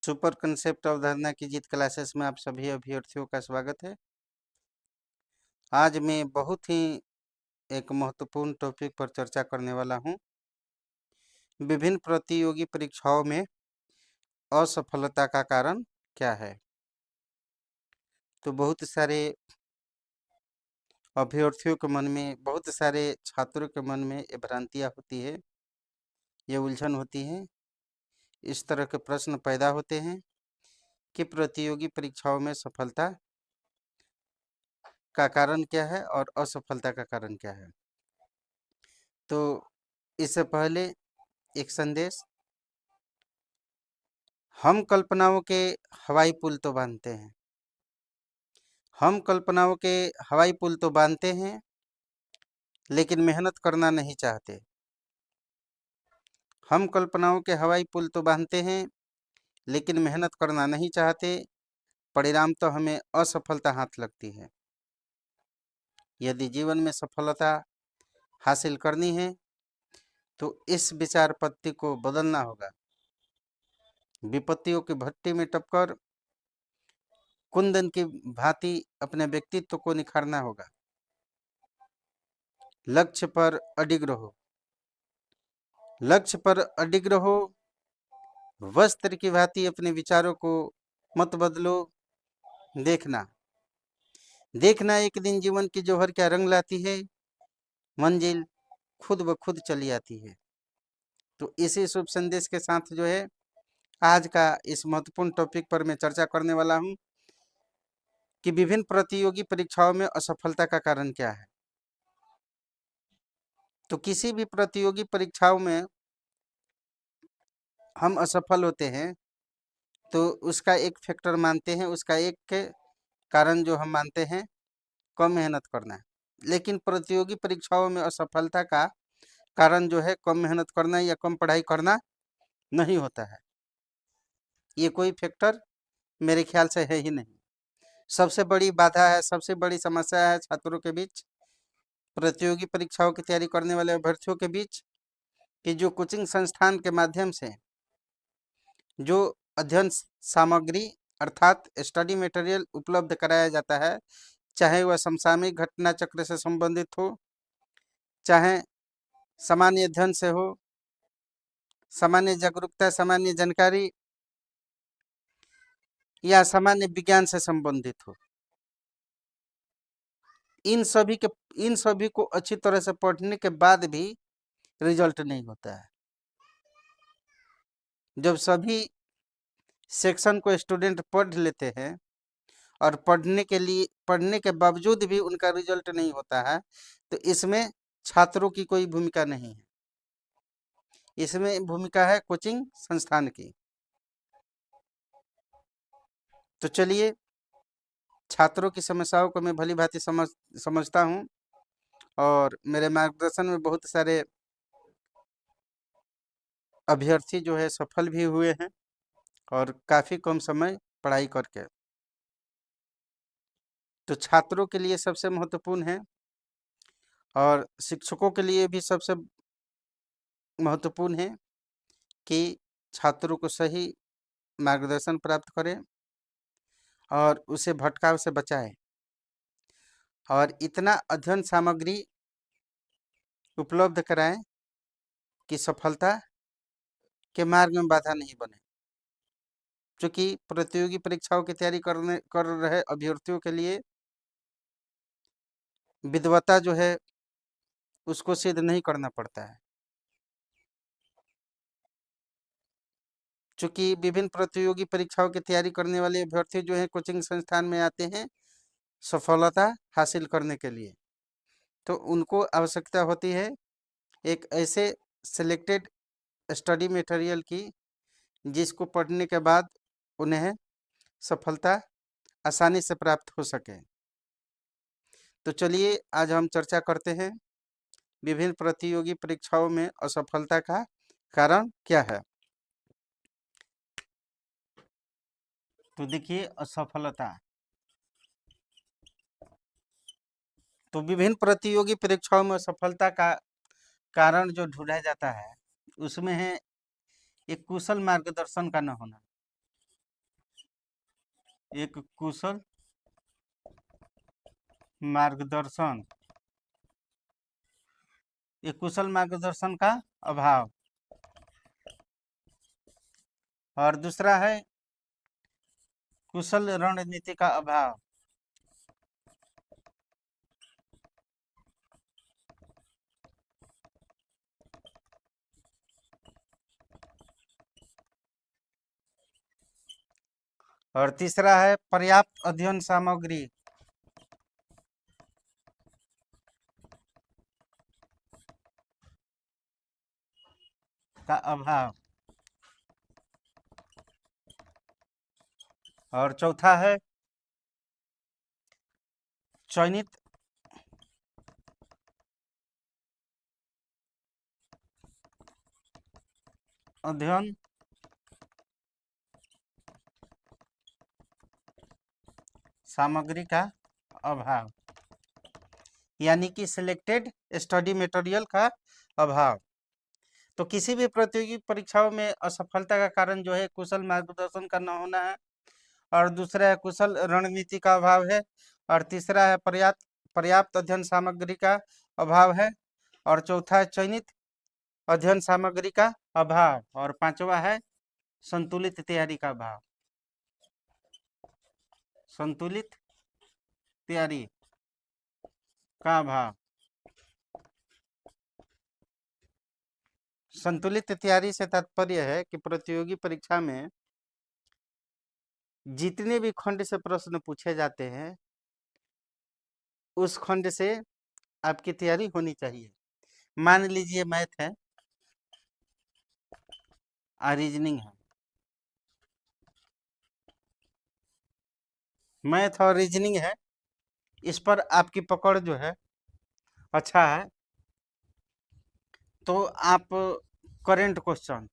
Super concept अवधारणा की जीत classes में आप सभी अभ्यर्थियों का स्वागत है। आज मैं बहुत ही एक महत्वपूर्ण टॉपिक पर चर्चा करने वाला हूं। विभिन्न प्रतियोगी परीक्षाओं में असफलता का कारण क्या है। तो बहुत सारे अभ्यर्थियों के मन में, बहुत सारे छात्रों के मन में ये भ्रांतियाँ होती है, ये उलझन होती है। इस तरह के प्रश्न पैदा होते हैं कि प्रतियोगी परीक्षाओं में सफलता का कारण क्या है और असफलता का कारण क्या है। तो इससे पहले एक संदेश। हम कल्पनाओं के हवाई पुल तो बांधते हैं, हम कल्पनाओं के हवाई पुल तो बांधते हैं, लेकिन मेहनत करना नहीं चाहते। हम कल्पनाओं के हवाई पुल तो बांधते हैं, लेकिन मेहनत करना नहीं चाहते। परिणाम तो हमें असफलता हाथ लगती है। यदि जीवन में सफलता हासिल करनी है तो इस विचार पद्धति को बदलना होगा। विपत्तियों की भट्टी में टपकर कुंदन की भांति अपने व्यक्तित्व को निखारना होगा। लक्ष्य पर अडिग रहो, लक्ष्य पर अडिग रहो। वस्त्र की भांति अपने विचारों को मत बदलो। देखना देखना एक दिन जीवन की जौहर क्या रंग लाती है। मंजिल खुद ब खुद चली आती है। तो इसी शुभ संदेश के साथ जो है आज का इस महत्वपूर्ण टॉपिक पर मैं चर्चा करने वाला हूं कि विभिन्न प्रतियोगी परीक्षाओं में असफलता का कारण क्या है। तो किसी भी प्रतियोगी परीक्षाओं में हम असफल होते हैं तो उसका एक फैक्टर मानते हैं, उसका एक कारण जो हम मानते हैं कम मेहनत करना है। लेकिन प्रतियोगी परीक्षाओं में असफलता का कारण जो है कम मेहनत करना या कम पढ़ाई करना नहीं होता है। ये कोई फैक्टर मेरे ख्याल से है ही नहीं। सबसे बड़ी बाधा है, सबसे बड़ी समस्या है छात्रों के बीच, प्रतियोगी परीक्षाओं की तैयारी करने वाले अभ्यर्थियों के बीच, कि जो कोचिंग संस्थान के माध्यम से जो अध्ययन सामग्री अर्थात स्टडी मटेरियल उपलब्ध कराया जाता है, चाहे वह समसामयिक घटना चक्र से संबंधित हो, चाहे सामान्य अध्ययन से हो, सामान्य जागरूकता, सामान्य जानकारी या सामान्य विज्ञान से संबंधित हो, इन सभी को अच्छी तरह से पढ़ने के बाद भी रिजल्ट नहीं होता है। जब सभी सेक्शन को स्टूडेंट पढ़ लेते हैं और पढ़ने के बावजूद भी उनका रिजल्ट नहीं होता है, तो इसमें छात्रों की कोई भूमिका नहीं है। इसमें भूमिका है कोचिंग संस्थान की। तो चलिए, छात्रों की समस्याओं को मैं भली भांति समझता हूँ और मेरे मार्गदर्शन में बहुत सारे अभ्यर्थी जो है सफल भी हुए हैं और काफ़ी कम समय पढ़ाई करके। तो छात्रों के लिए सबसे महत्वपूर्ण है और शिक्षकों के लिए भी सबसे महत्वपूर्ण है कि छात्रों को सही मार्गदर्शन प्राप्त करें और उसे भटकाव से बचाएं और इतना अध्ययन सामग्री उपलब्ध कराएं कि सफलता के मार्ग में बाधा नहीं बने। क्योंकि प्रतियोगी परीक्षाओं की तैयारी कर रहे अभ्यर्थियों के लिए विद्वता जो है उसको सिद्ध नहीं करना पड़ता है। चूँकि विभिन्न प्रतियोगी परीक्षाओं की तैयारी करने वाले अभ्यर्थी जो हैं कोचिंग संस्थान में आते हैं सफलता हासिल करने के लिए, तो उनको आवश्यकता होती है एक ऐसे सिलेक्टेड स्टडी मटेरियल की जिसको पढ़ने के बाद उन्हें सफलता आसानी से प्राप्त हो सके। तो चलिए आज हम चर्चा करते हैं विभिन्न प्रतियोगी परीक्षाओं में असफलता का कारण क्या है। तो देखिए, असफलता तो विभिन्न प्रतियोगी परीक्षाओं में असफलता का कारण जो ढूंढा जाता है उसमें है एक कुशल मार्गदर्शन का न होना। एक कुशल मार्गदर्शन, एक कुशल मार्गदर्शन का अभाव, और दूसरा है कुशल रणनीति का अभाव। और तीसरा है पर्याप्त अध्ययन सामग्री का अभाव। और चौथा है चयनित अध्ययन सामग्री का अभाव, यानी कि सिलेक्टेड स्टडी मटेरियल का अभाव। तो किसी भी प्रतियोगी परीक्षाओं में असफलता का कारण जो है कुशल मार्गदर्शन का न होना है, और दूसरा है कुशल रणनीति का अभाव है, और तीसरा है पर्याप्त पर्याप्त अध्ययन सामग्री का अभाव है, और चौथा है चयनित अध्ययन सामग्री का अभाव, और पांचवा है संतुलित तैयारी का अभाव। संतुलित तैयारी का अभाव। संतुलित तैयारी से तात्पर्य है कि प्रतियोगी परीक्षा में जितने भी खंड से प्रश्न पूछे जाते हैं उस खंड से आपकी तैयारी होनी चाहिए। मान लीजिए मैथ है और रीजनिंग है, मैथ और रीजनिंग है, इस पर आपकी पकड़ जो है अच्छा है, तो आप करेंट क्वेश्चन,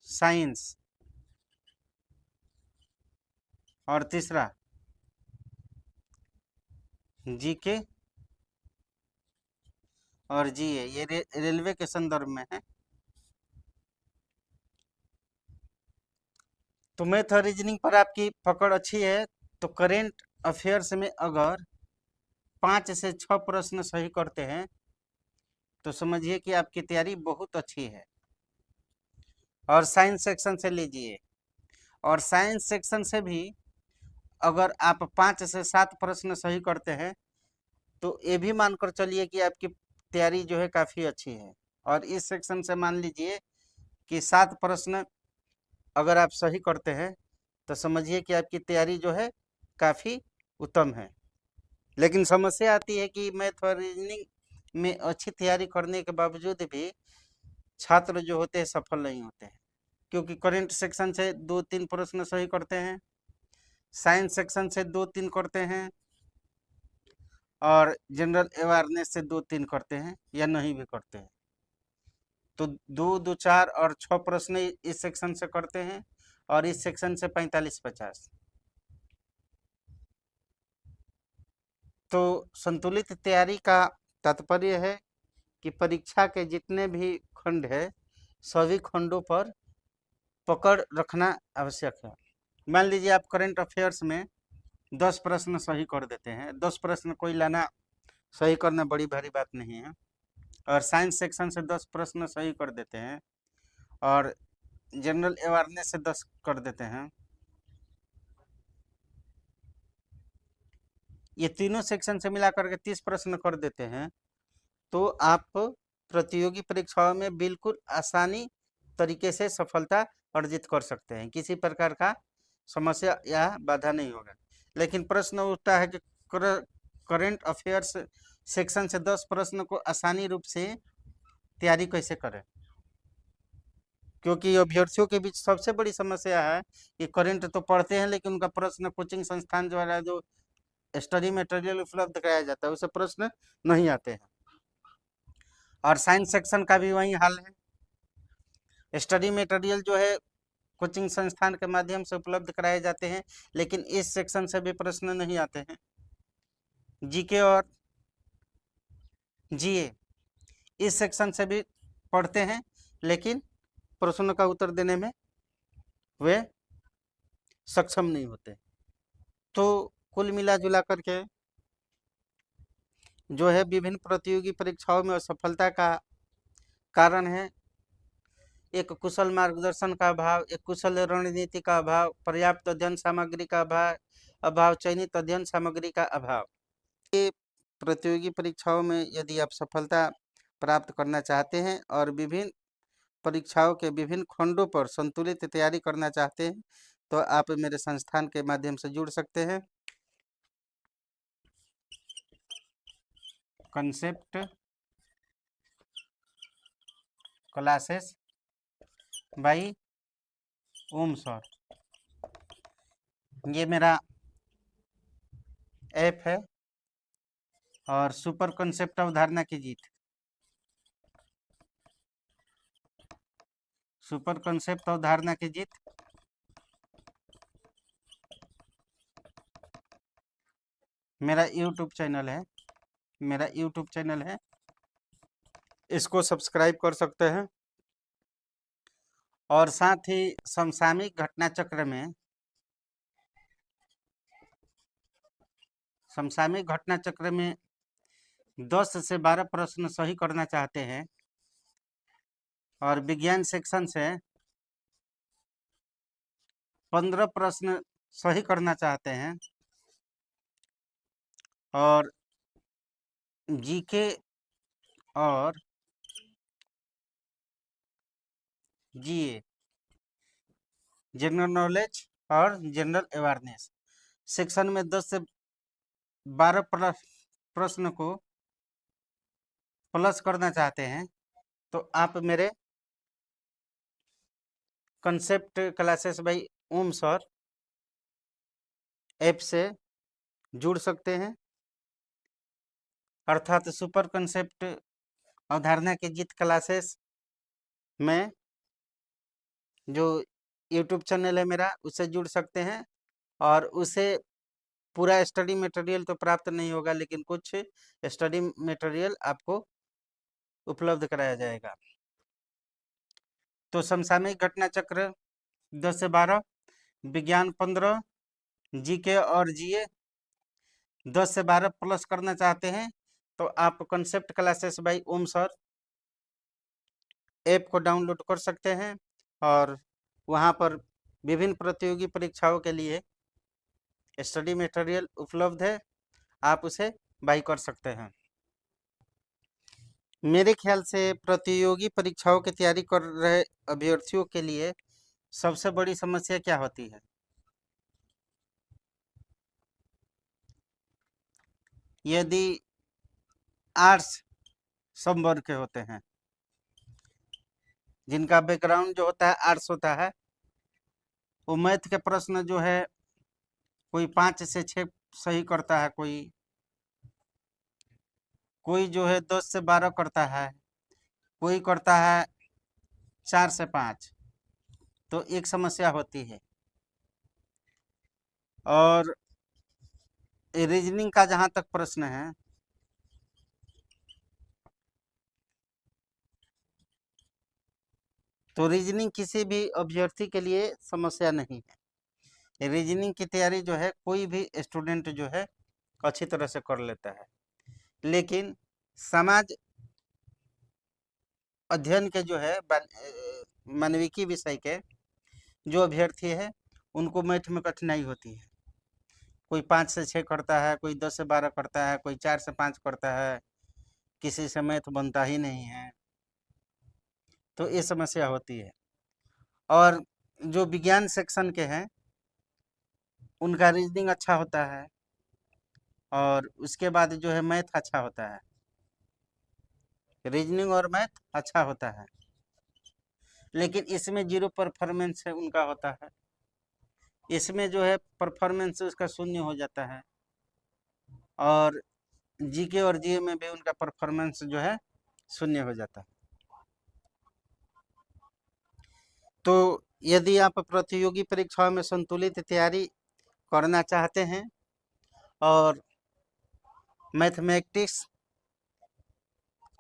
साइंस, और तीसरा जीके और जीए, ये रेलवे के संदर्भ में है। तो मैथ और रीजनिंग पर आपकी पकड़ अच्छी है तो करेंट अफेयर्स में अगर 5 से 6 प्रश्न सही करते हैं तो समझिए कि आपकी तैयारी बहुत अच्छी है। और साइंस सेक्शन से लीजिए, और साइंस सेक्शन से भी अगर आप 5 से 7 प्रश्न सही करते हैं तो ये भी मानकर चलिए कि आपकी तैयारी जो है काफ़ी अच्छी है। और इस सेक्शन से मान लीजिए कि 7 प्रश्न अगर आप सही करते हैं तो समझिए कि आपकी तैयारी जो है काफ़ी उत्तम है। लेकिन समस्या आती है कि मैथ और रीजनिंग में अच्छी तैयारी करने के बावजूद भी छात्र जो होते हैं सफल नहीं होते हैं, क्योंकि करंट सेक्शन से 2-3 प्रश्न सही करते हैं, साइंस सेक्शन से 2-3 करते हैं, और जनरल अवेयरनेस से 2-3 करते हैं या नहीं भी करते हैं। तो 2-2-4 और 6 प्रश्न इस सेक्शन से करते हैं, और इस सेक्शन से 45-50। तो संतुलित तैयारी का तात्पर्य है कि परीक्षा के जितने भी खंड है सभी खंडों पर पकड़ रखना आवश्यक है। मान लीजिए आप करंट अफेयर्स में 10 प्रश्न सही कर देते हैं, 10 प्रश्न कोई लाना सही करना बड़ी भारी बात नहीं है, और साइंस सेक्शन से 10 प्रश्न सही कर देते हैं, और जनरल अवेयरनेस से 10 कर देते हैं, ये तीनों सेक्शन से मिलाकर के 30 प्रश्न कर देते हैं, तो आप प्रतियोगी परीक्षाओं में बिल्कुल आसानी तरीके से सफलता अर्जित कर सकते हैं, किसी प्रकार का समस्या या बाधा नहीं होगा। लेकिन प्रश्न उठता है कि करंट अफेयर्स सेक्शन से 10 प्रश्न को आसानी रूप से तैयारी कैसे करें, क्योंकि अभ्यर्थियों के बीच सबसे बड़ी समस्या है कि करंट तो पढ़ते हैं लेकिन उनका प्रश्न कोचिंग संस्थान द्वारा जो स्टडी मटेरियल उपलब्ध कराया जाता है उसे प्रश्न नहीं आते हैं। और साइंस सेक्शन का भी वही हाल है, स्टडी मटेरियल जो है कोचिंग संस्थान के माध्यम से उपलब्ध कराए जाते हैं लेकिन इस सेक्शन से भी प्रश्न नहीं आते हैं। जीके और जीए इस सेक्शन से भी पढ़ते हैं लेकिन प्रश्नों का उत्तर देने में वे सक्षम नहीं होते। तो कुल मिला जुला करके जो है विभिन्न प्रतियोगी परीक्षाओं में असफलता का कारण है एक कुशल मार्गदर्शन का अभाव, एक कुशल रणनीति का अभाव, पर्याप्त अध्ययन सामग्री का अभाव, चयनित अध्ययन सामग्री का अभाव। ये प्रतियोगी परीक्षाओं में यदि आप सफलता प्राप्त करना चाहते हैं और विभिन्न परीक्षाओं के विभिन्न खंडों पर संतुलित तैयारी करना चाहते हैं तो आप मेरे संस्थान के माध्यम से जुड़ सकते हैं। Concept classes by Om sir, ये मेरा ऐप है। और सुपर कंसेप्ट अवधारणा की जीत, सुपर कंसेप्ट अवधारणा की जीत मेरा यूट्यूब चैनल है, मेरा यूट्यूब चैनल है, इसको सब्सक्राइब कर सकते हैं। और साथ ही समसामयिक घटना चक्र में, समसामयिक घटना चक्र में 10 से 12 प्रश्न सही करना चाहते हैं और विज्ञान सेक्शन से 15 प्रश्न सही करना चाहते हैं और जीके और जीए, जनरल नॉलेज और जनरल अवेयरनेस सेक्शन में 10 से 12 प्रश्न को प्लस करना चाहते हैं तो आप मेरे concept classes by Om sir app से जुड़ सकते हैं। अर्थात सुपर कंसेप्ट अवधारणा की जीत क्लासेस में जो यूट्यूब चैनल है मेरा उससे जुड़ सकते हैं और उसे पूरा स्टडी मटेरियल तो प्राप्त नहीं होगा लेकिन कुछ स्टडी मटेरियल आपको उपलब्ध कराया जाएगा। तो समसामयिक घटना चक्र 10 से 12, विज्ञान 15, जीके और जीए 10 से 12 प्लस करना चाहते हैं तो आप concept classes by Om sir app को डाउनलोड कर सकते हैं और वहां पर विभिन्न प्रतियोगी परीक्षाओं के लिए स्टडी मटेरियल उपलब्ध है, आप उसे बाय कर सकते हैं। मेरे ख्याल से प्रतियोगी परीक्षाओं की तैयारी कर रहे अभ्यर्थियों के लिए सबसे बड़ी समस्या क्या होती है? यदि आर्ट्स संवर्ग के होते हैं, जिनका बैकग्राउंड जो होता है आर्ट्स होता है, वो मैथ के प्रश्न जो है कोई 5 से 6 सही करता है, कोई जो है 10 से 12 करता है, कोई करता है 4 से 5, तो एक समस्या होती है। और रीजनिंग का जहां तक प्रश्न है, तो रीजनिंग किसी भी अभ्यर्थी के लिए समस्या नहीं है। रीजनिंग की तैयारी जो है कोई भी स्टूडेंट जो है अच्छी तरह से कर लेता है, लेकिन समाज अध्ययन के जो है मानविकी विषय के जो अभ्यर्थी है उनको मैथ में कठिनाई होती है। कोई 5 से 6 करता है, कोई 10 से 12 करता है, कोई 4 से 5 करता है, किसी से मैथ बनता ही नहीं है, तो ये समस्या होती है। और जो विज्ञान सेक्शन के हैं उनका रीजनिंग अच्छा होता है और उसके बाद जो है मैथ अच्छा होता है, रीजनिंग और मैथ अच्छा होता है, लेकिन इसमें 0 परफॉर्मेंस है उनका होता है, इसमें जो है परफॉर्मेंस उसका शून्य हो जाता है और जीके और जीए में भी उनका परफॉर्मेंस जो है शून्य हो जाता है। तो यदि आप प्रतियोगी परीक्षाओं में संतुलित तैयारी करना चाहते हैं और मैथमेटिक्स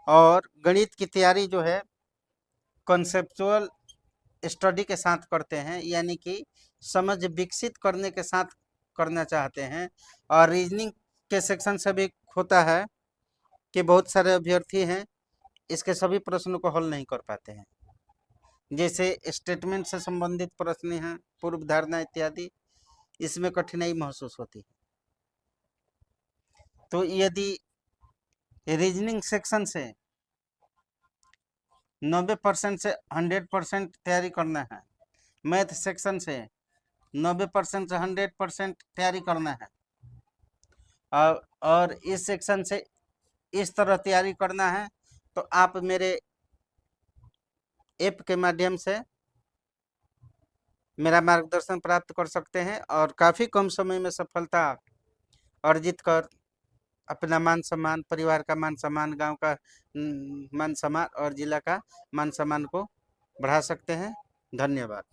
और गणित की तैयारी जो है कंसेप्चुअल स्टडी के साथ करते हैं, यानी कि समझ विकसित करने के साथ करना चाहते हैं। और रीजनिंग के सेक्शन से भी होता है कि बहुत सारे अभ्यर्थी हैं इसके सभी प्रश्नों को हल नहीं कर पाते हैं, जैसे स्टेटमेंट से संबंधित प्रश्न हैं, पूर्व धारणा इत्यादि, इसमें कठिनाई महसूस होती है। तो यदि रीजनिंग सेक्शन से 90% से 100% तैयारी करना है, मैथ सेक्शन से 90% से 100% तैयारी करना है, और इस सेक्शन से इस तरह तैयारी करना है, तो आप मेरे ऐप के माध्यम से मेरा मार्गदर्शन प्राप्त कर सकते हैं और काफ़ी कम समय में सफलता अर्जित कर अपना मान सम्मान, परिवार का मान सम्मान, गांव का मान सम्मान और जिला का मान सम्मान को बढ़ा सकते हैं। धन्यवाद।